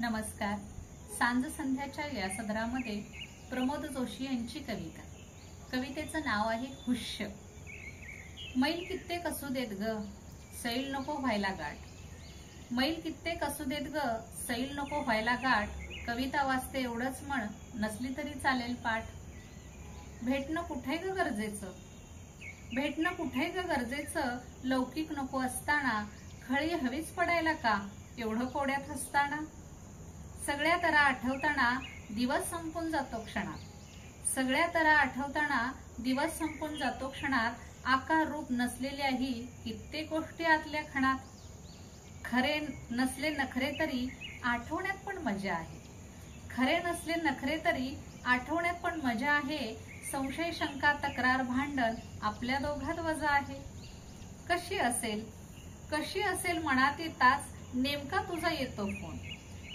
नमस्कार. सांज संध्याच्या या सदरामध्ये प्रमोद जोशी यांची कविता. कवितेचं नाव आहे हुश्य. मैल कित्येक असू देत ग, सैल नको व्हायला गाठ. मैल कित्येक असू देत ग, सैल नको व्हायला गाठ. कविता वाचते एवढंच म्हण, नसली तरी चालेल पाठ. भेटणं कुठे ग गरजेचं, भेटणं कुठे ग गरजेचं. लौकिक नको असताना खळी हवीच पडायला का, एवढं कोड्यात हसताना. सगळ्या तरा आठवताना दिवस संपून जातो क्षणात. सगळ्या तरा आठवताना दिवस संपून जातो क्षणात. आकार रूप नसलेल्याही कित्येक गोष्टी आतल्या खणात. खरे नसले नखरे तरी आठवण्यात पण मजा आहे. खरे नसले नखरे तरी आठवण्यात पण मजा आहे. संशय शंका तक्रार भांडण आपल्या दोघात वजा आहे. कशी असेल मनात येताच नेमका तुझा येतो फोन.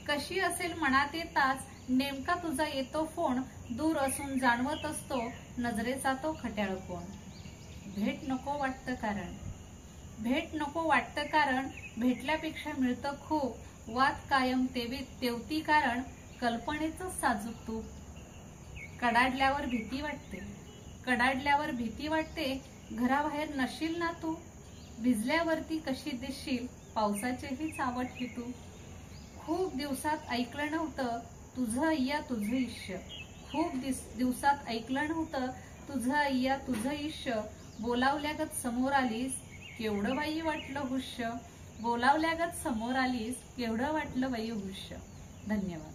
कशी असेल मनात येताच नेमका तुझा येतो फोन. दूर असून जाणवत असतो नजरेचा तो खट्याळ कोण. भेट नको वाटतं कारण, भेट नको वाटतं कारण. भेटल्यापेक्षा मिळतं खूप. वाद कायम तेवती कारण. कल्पनेचं साजूक तूप. कडाडल्यावर भीती वाटते, कडाडल्यावर भीती वाटते. घराबाहेर नशील ना तू. भिजल्यावरती कशी दिसशील पावसाचेही चावट ही तू. खूप दिवसात ऐकलं नव्हतं तुझं अय्या तुझं इश्य. खूप दिवसात ऐकलं नव्हतं तुझं अय्या तुझं इश्य. बोलावल्यागत समोर आलीस केवढं बाई वाटलं हुश्य. बोलावल्यागत समोर आलीस केवढं वाटलं बाई हुश्य. धन्यवाद.